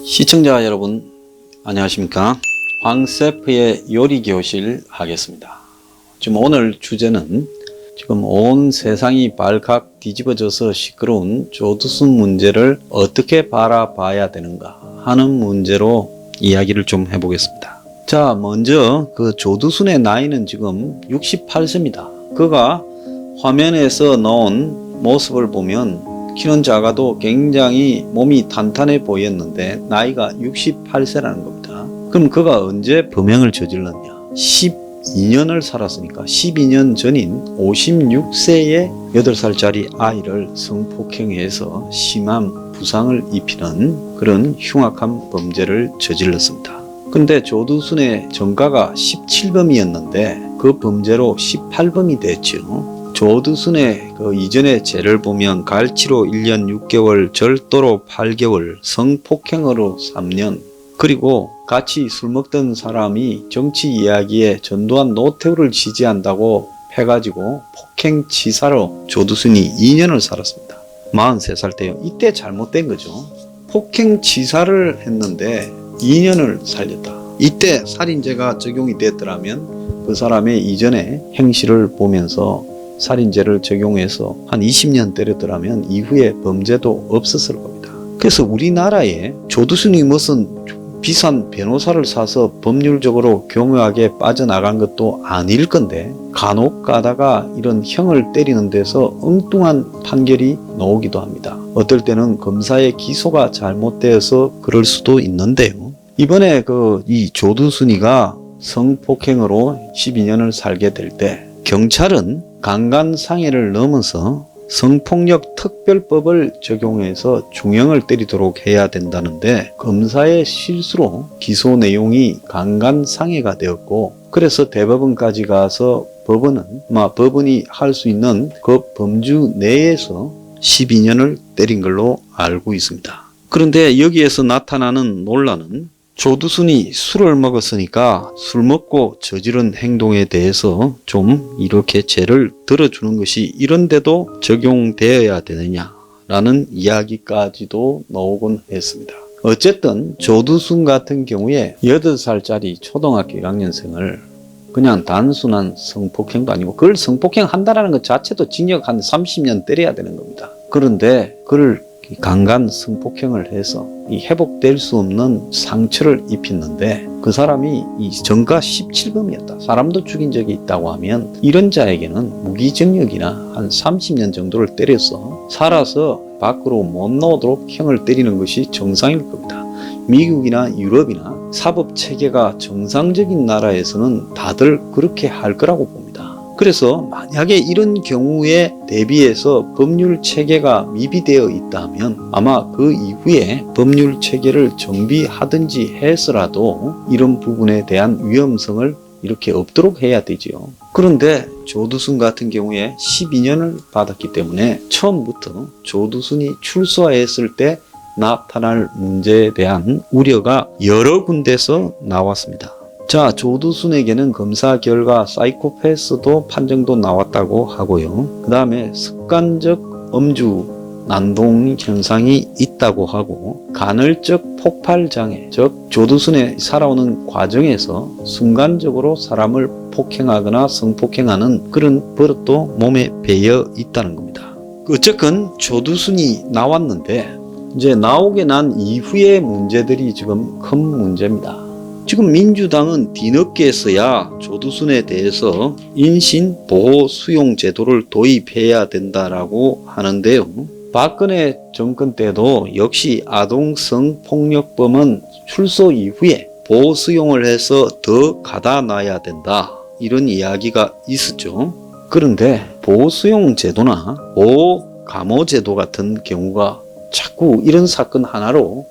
시청자 여러분 안녕하십니까? 황셰프의 요리교실 하겠습니다. 지금 오늘 주제는 지금 온 세상이 발칵 뒤집어져서 시끄러운 조두순 문제를 어떻게 바라봐야 되는가 하는 문제로 이야기를 좀 해보겠습니다. 자, 먼저 그 조두순의 나이는 지금 68세입니다. 그가 화면에서 나온 모습을 보면 키는 작아도 굉장히 몸이 탄탄해 보였는데 나이가 68세라는 겁니다. 그럼 그가 언제 범행을 저질렀냐? 12년을 살았으니까 12년 전인 56세의 8살짜리 아이를 성폭행해서 심한 부상을 입히는 그런 흉악한 범죄를 저질렀습니다. 근데 조두순의 전가가 17범이었는데 그 범죄로 18범이 됐죠. 조두순의 그 이전의 죄를 보면 갈치로 1년 6개월, 절도로 8개월, 성폭행으로 3년, 그리고 같이 술 먹던 사람이 정치 이야기에 전두환 노태우를 지지한다고 해가지고 폭행치사로 조두순이 2년을 살았습니다. 43살 때요. 이때 잘못된 거죠. 폭행치사를 했는데 2년을 살렸다. 이때 살인죄가 적용이 됐더라면 그 사람의 이전의 행실을 보면서 살인죄를 적용해서 한 20년 때렸더라면 이후에 범죄도 없었을 겁니다. 그래서 우리나라에 조두순이 무슨 비싼 변호사를 사서 법률적으로 교묘하게 빠져나간 것도 아닐 건데 간혹 가다가 이런 형을 때리는 데서 엉뚱한 판결이 나오기도 합니다. 어떨 때는 검사의 기소가 잘못되어서 그럴 수도 있는데요. 이번에 이 조두순이가 성폭행으로 12년을 살게 될 때 경찰은 강간상해를 넘어서 성폭력 특별법을 적용해서 중형을 때리도록 해야 된다는데 검사의 실수로 기소 내용이 강간상해가 되었고 그래서 대법원까지 가서 법원이 할 수 있는 그 범주 내에서 12년을 때린 걸로 알고 있습니다. 그런데 여기에서 나타나는 논란은 조두순이 술을 먹었으니까 술 먹고 저지른 행동에 대해서 좀 이렇게 죄를 들어주는 것이 이런데도 적용되어야 되느냐라는 이야기까지도 나오곤 했습니다. 어쨌든 조두순 같은 경우에 8살짜리 초등학교 1학년생을 그냥 단순한 성폭행도 아니고 그걸 성폭행한다라는 것 자체도 징역 한 30년 때려야 되는 겁니다. 그런데 그를 강간 성폭행을 해서 이 회복될 수 없는 상처를 입혔는데 그 사람이 이 전가 17범이었다. 사람도 죽인 적이 있다고 하면 이런 자에게는 무기징역이나 한 30년 정도를 때려서 살아서 밖으로 못 나오도록 형을 때리는 것이 정상일 겁니다. 미국이나 유럽이나 사법체계가 정상적인 나라에서는 다들 그렇게 할 거라고 봅니다. 그래서 만약에 이런 경우에 대비해서 법률 체계가 미비되어 있다면 아마 그 이후에 법률 체계를 정비하든지 해서라도 이런 부분에 대한 위험성을 이렇게 없도록 해야 되지요. 그런데 조두순 같은 경우에 12년을 받았기 때문에 처음부터 조두순이 출소했을 때 나타날 문제에 대한 우려가 여러 군데서 나왔습니다. 자, 조두순에게는 검사 결과 사이코패스도 판정도 나왔다고 하고요. 그 다음에 습관적 음주 난동 현상이 있다고 하고 간헐적 폭발장애, 즉 조두순의 살아오는 과정에서 순간적으로 사람을 폭행하거나 성폭행하는 그런 버릇도 몸에 배어 있다는 겁니다. 어쨌건 조두순이 나왔는데 이제 나오게 난 이후의 문제들이 지금 큰 문제입니다. 지금 민주당은 뒤늦게서야 조두순에 대해서 인신 보호 수용 제도를 도입해야 된다라고 하는데요. 박근혜 정권 때도 역시 아동성 폭력범은 출소 이후에 보호 수용을 해서 더 가다 놔야 된다. 이런 이야기가 있었죠. 그런데 보호 수용 제도나 보호 감호 제도 같은 경우가 자꾸 이런 사건 하나로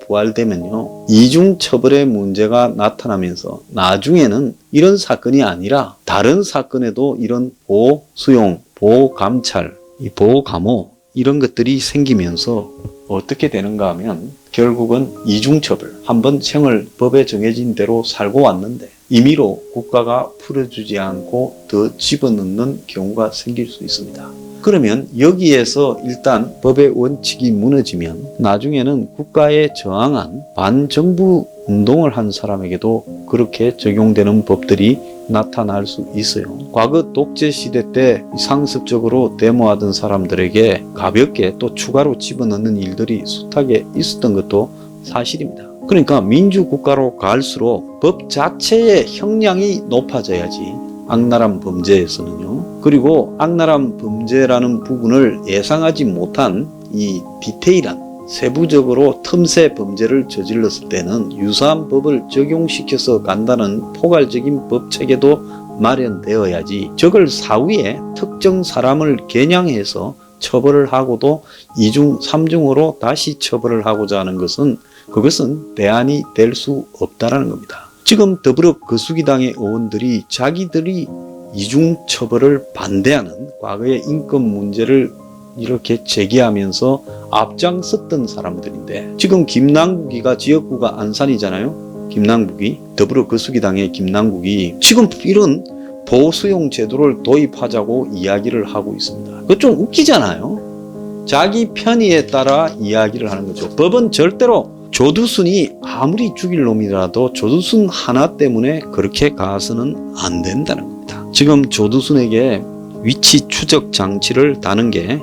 부활되면요. 이중처벌의 문제가 나타나면서 나중에는 이런 사건이 아니라 다른 사건에도 이런 보호 수용, 보호 감찰, 보호 감호 이런 것들이 생기면서 어떻게 되는가 하면 결국은 이중처벌. 한번 형을 법에 정해진 대로 살고 왔는데 임의로 국가가 풀어주지 않고 더 집어넣는 경우가 생길 수 있습니다. 그러면 여기에서 일단 법의 원칙이 무너지면 나중에는 국가에 저항한 반정부 운동을 한 사람에게도 그렇게 적용되는 법들이 나타날 수 있어요. 과거 독재 시대 때 상습적으로 데모하던 사람들에게 가볍게 또 추가로 집어넣는 일들이 숱하게 있었던 것도 사실입니다. 그러니까 민주국가로 갈수록 법 자체의 형량이 높아져야지 악랄한 범죄에서는요. 그리고 악랄한 범죄라는 부분을 예상하지 못한 이 디테일한 세부적으로 틈새 범죄를 저질렀을 때는 유사한 법을 적용시켜서 간다는 포괄적인 법 체계도 마련되어야지 저걸 사후에 특정 사람을 겨냥해서 처벌을 하고도 2중, 3중으로 다시 처벌을 하고자 하는 것은 그것은 대안이 될 수 없다라는 겁니다. 지금 더불어 거수기당의 의원들이 자기들이 이중 처벌을 반대하는 과거의 인권 문제를 이렇게 제기하면서 앞장섰던 사람들인데 지금 김남국이가 지역구가 안산이잖아요. 김남국이 더불어 거수기당의 김남국이 지금 이런 보수용 제도를 도입하자고 이야기를 하고 있습니다. 그거 좀 웃기잖아요. 자기 편의에 따라 이야기를 하는 거죠. 법은 절대로 조두순이 아무리 죽일 놈이라도 조두순 하나 때문에 그렇게 가서는 안 된다는 겁니다. 지금 조두순에게 위치 추적 장치를 다는 게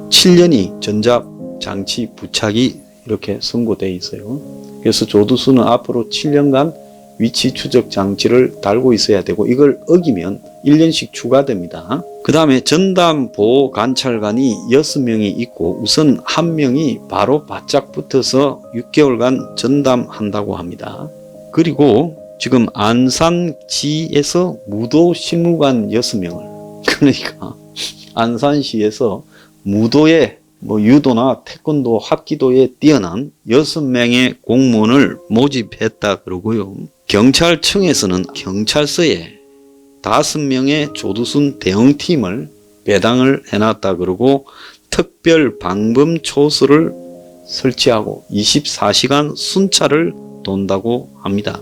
7년이 전자장치 부착이 이렇게 선고되어 있어요. 그래서 조두순은 앞으로 7년간 위치 추적 장치를 달고 있어야 되고 이걸 어기면 1년씩 추가됩니다. 그 다음에 전담 보호 관찰관이 6명이 있고 우선 1명이 바로 바짝 붙어서 6개월간 전담한다고 합니다. 그리고 지금 안산시에서 무도 실무관 6명을 그러니까 안산시에서 무도에 유도나 태권도, 합기도에 뛰어난 6명의 공무원을 모집했다 그러고요. 경찰청에서는 경찰서에 5명의 조두순 대응팀을 배당을 해놨다 그러고 특별 방범 초소를 설치하고 24시간 순찰을 돈다고 합니다.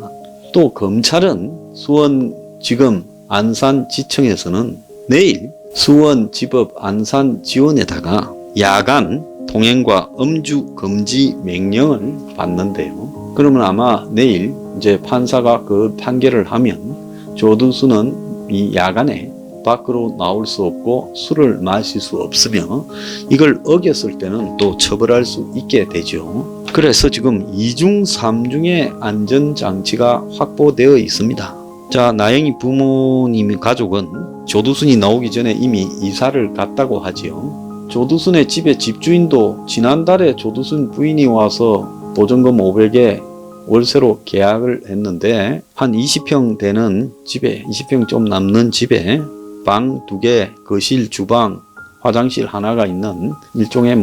또 검찰은 수원지검 안산지청에서는 내일 수원지법 안산지원에다가 야간 동행과 음주 금지 명령을 받는데요. 그러면 아마 내일 이제 판사가 그 판결을 하면 조두순은 이 야간에 밖으로 나올 수 없고 술을 마실 수 없으며 이걸 어겼을 때는 또 처벌할 수 있게 되죠. 그래서 지금 2중, 3중의 안전장치가 확보되어 있습니다. 자, 나영이 부모님 가족은 조두순이 나오기 전에 이미 이사를 갔다고 하지요. 조두순의 집의 집주인도 지난달에 조두순 부인이 와서 보증금 500에 월세로 계약을 했는데 한 20평 되는 집에 20평 좀 남는 집에 방 2개, 거실, 주방, 화장실 하나가 있는 일종의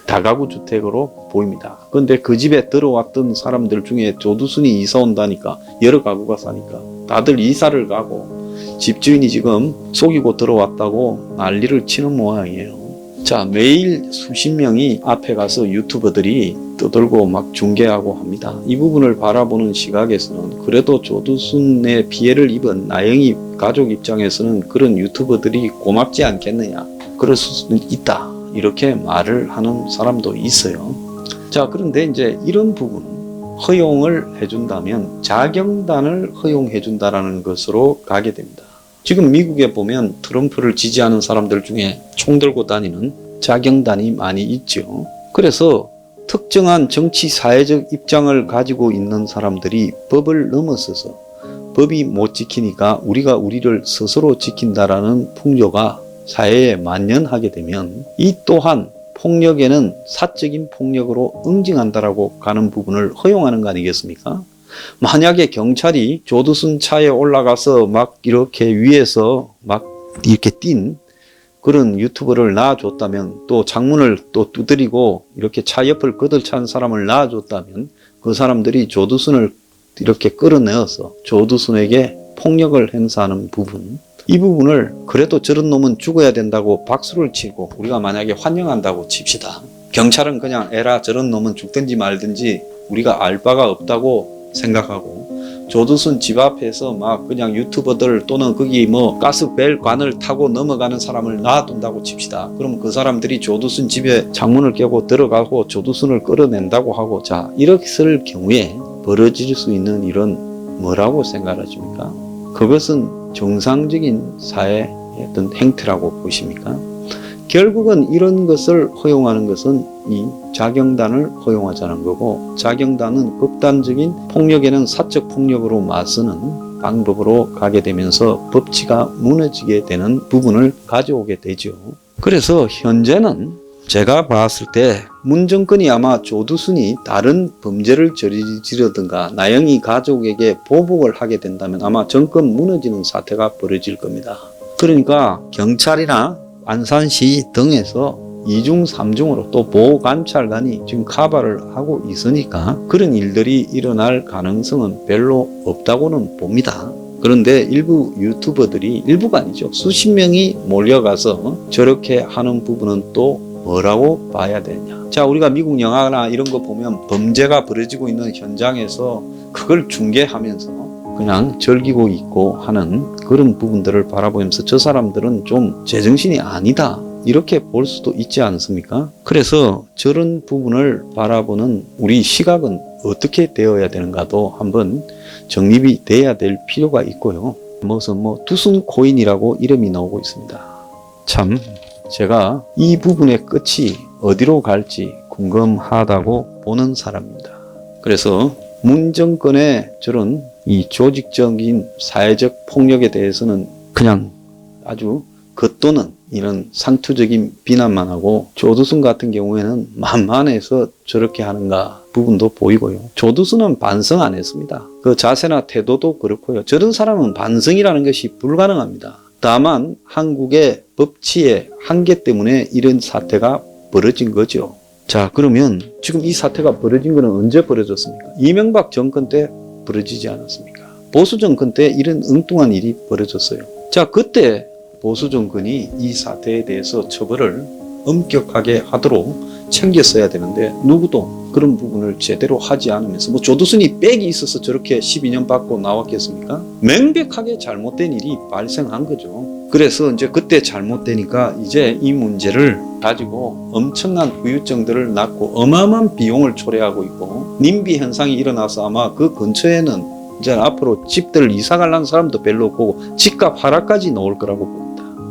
다가구 주택으로 보입니다. 그런데 그 집에 들어왔던 사람들 중에 조두순이 이사 온다니까 여러 가구가 사니까 다들 이사를 가고 집주인이 지금 속이고 들어왔다고 난리를 치는 모양이에요. 자, 매일 수십 명이 앞에 가서 유튜버들이 떠들고 막 중계하고 합니다. 이 부분을 바라보는 시각에서는 그래도 조두순의 피해를 입은 나영이 가족 입장에서는 그런 유튜버들이 고맙지 않겠느냐. 그럴 수는 있다. 이렇게 말을 하는 사람도 있어요. 자, 그런데 이제 이런 부분 허용을 해준다면 자경단을 허용해준다라는 것으로 가게 됩니다. 지금 미국에 보면 트럼프를 지지하는 사람들 중에 총 들고 다니는 자경단이 많이 있죠. 그래서 특정한 정치 사회적 입장을 가지고 있는 사람들이 법을 넘어서서 법이 못 지키니까 우리가 우리를 스스로 지킨다라는 풍조가 사회에 만연하게 되면 이 또한 폭력에는 사적인 폭력으로 응징한다라고 가는 부분을 허용하는 거 아니겠습니까? 만약에 경찰이 조두순 차에 올라가서 막 이렇게 위에서 막 이렇게 뛴 그런 유튜버를 놔줬다면 또 창문을 또 두드리고 이렇게 차 옆을 거들찬 사람을 놔줬다면 그 사람들이 조두순을 이렇게 끌어내어서 조두순에게 폭력을 행사하는 부분 이 부분을 그래도 저런 놈은 죽어야 된다고 박수를 치고 우리가 만약에 환영한다고 칩시다. 경찰은 그냥 에라 저런 놈은 죽든지 말든지 우리가 알 바가 없다고 생각하고 조두순 집 앞에서 막 그냥 유튜버들 또는 거기 뭐 가스벨 관을 타고 넘어가는 사람을 놔둔다고 칩시다. 그럼 그 사람들이 조두순 집에 창문을 깨고 들어가고 조두순을 끌어낸다고 하고, 자, 이렇게 쓸 경우에 벌어질 수 있는 일은 뭐라고 생각하십니까? 그것은 정상적인 사회의 어떤 행태라고 보십니까? 결국은 이런 것을 허용하는 것은 이 자경단을 허용하자는 거고, 자경단은 극단적인 폭력에는 사적 폭력으로 맞서는 방법으로 가게 되면서 법치가 무너지게 되는 부분을 가져오게 되죠. 그래서 현재는 제가 봤을 때 문정권이 아마 조두순이 다른 범죄를 저지르든가 나영이 가족에게 보복을 하게 된다면 아마 정권 무너지는 사태가 벌어질 겁니다. 그러니까 경찰이나 안산시 등에서 2중 3중으로 또 보호감찰관이 지금 카바를 하고 있으니까 그런 일들이 일어날 가능성은 별로 없다고는 봅니다. 그런데 일부 유튜버들이, 일부가 아니죠, 수십 명이 몰려가서 저렇게 하는 부분은 또 뭐라고 봐야 되냐. 자, 우리가 미국 영화나 이런 거 보면 범죄가 벌어지고 있는 현장에서 그걸 중계하면서 그냥 즐기고 있고 하는 그런 부분들을 바라보면서 저 사람들은 좀 제정신이 아니다, 이렇게 볼 수도 있지 않습니까? 그래서 저런 부분을 바라보는 우리 시각은 어떻게 되어야 되는가도 한번 정립이 돼야 될 필요가 있고요. 무슨 두순 코인이라고 이름이 나오고 있습니다. 참 제가 이 부분의 끝이 어디로 갈지 궁금하다고 보는 사람입니다. 그래서 문 정권의 저런 이 조직적인 사회적 폭력에 대해서는 그냥 아주 겉도는 이런 상투적인 비난만 하고, 조두순 같은 경우에는 만만해서 저렇게 하는가 부분도 보이고요. 조두순은 반성 안 했습니다. 그 자세나 태도도 그렇고요. 저런 사람은 반성이라는 것이 불가능합니다. 다만 한국의 법치의 한계 때문에 이런 사태가 벌어진 거죠. 자, 그러면 지금 이 사태가 벌어진 거는 언제 벌어졌습니까? 이명박 정권 때 벌어지지 않았습니까? 보수 정권 때 이런 엉뚱한 일이 벌어졌어요. 자, 그때 보수 정권이 이 사태에 대해서 처벌을 엄격하게 하도록 챙겼어야 되는데 누구도 그런 부분을 제대로 하지 않으면서 조두순이 백이 있어서 저렇게 12년 받고 나왔겠습니까? 명백하게 잘못된 일이 발생한 거죠. 그래서 이제 그때 잘못되니까 이제 이 문제를 가지고 엄청난 후유증들을 낳고 어마어마한 비용을 초래하고 있고, 님비 현상이 일어나서 아마 그 근처에는 이제 앞으로 집들 이사 가려는 사람도 별로 없고 집값 하락까지 나올 거라고 봅니다.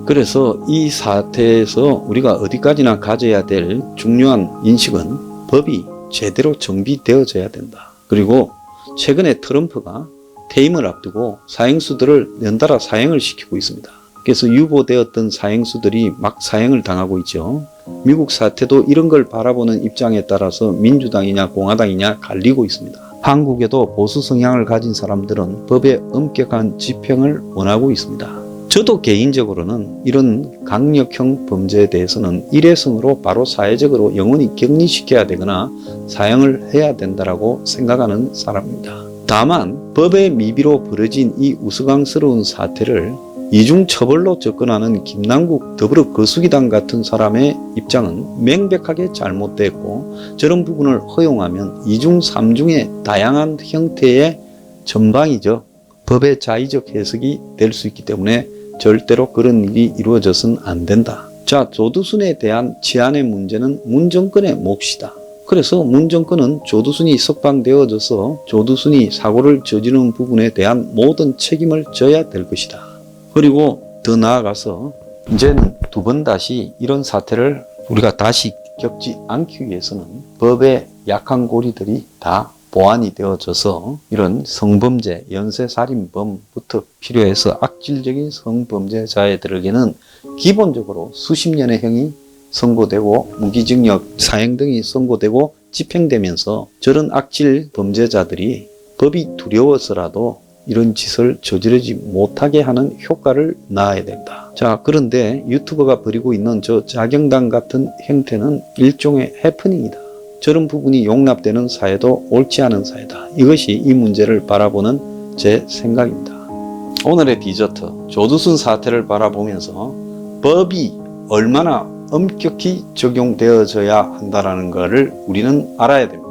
그래서 이 사태에서 우리가 어디까지나 가져야 될 중요한 인식은 법이 제대로 정비되어져야 된다. 그리고 최근에 트럼프가 퇴임을 앞두고 사형수들을 연달아 사형을 시키고 있습니다. 그래서 유보되었던 사형수들이 막 사형을 당하고 있죠. 미국 사태도 이런 걸 바라보는 입장에 따라서 민주당이냐 공화당이냐 갈리고 있습니다. 한국에도 보수 성향을 가진 사람들은 법의 엄격한 집행을 원하고 있습니다. 저도 개인적으로는 이런 강력형 범죄에 대해서는 일회성으로 바로 사회적으로 영원히 격리시켜야 되거나 사형을 해야 된다고 생각하는 사람입니다. 다만 법의 미비로 벌어진 이 우스꽝스러운 사태를 이중처벌로 접근하는 김남국 더불어거수기당 같은 사람의 입장은 명백하게 잘못됐고, 저런 부분을 허용하면 이중 삼중의 다양한 형태의 전방이죠. 법의 자의적 해석이 될 수 있기 때문에 절대로 그런 일이 이루어져서는 안 된다. 자, 조두순에 대한 치안의 문제는 문정권의 몫이다. 그래서 문정권은 조두순이 석방되어져서 조두순이 사고를 저지르는 부분에 대한 모든 책임을 져야 될 것이다. 그리고 더 나아가서 이제는 두 번 다시 이런 사태를 우리가 다시 겪지 않기 위해서는 법의 약한 고리들이 다 보완이 되어져서 이런 성범죄, 연쇄살인범부터 필요해서 악질적인 성범죄자들에게는 기본적으로 수십 년의 형이 선고되고 무기징역, 사형 등이 선고되고 집행되면서 저런 악질 범죄자들이 법이 두려워서라도 이런 짓을 저지르지 못하게 하는 효과를 낳아야 된다. 자, 그런데 유튜버가 벌이고 있는 저 자경단 같은 형태는 일종의 해프닝이다. 저런 부분이 용납되는 사회도 옳지 않은 사회다. 이것이 이 문제를 바라보는 제 생각입니다. 오늘의 디저트, 조두순 사태를 바라보면서 법이 얼마나 엄격히 적용되어져야 한다는 것을 우리는 알아야 됩니다.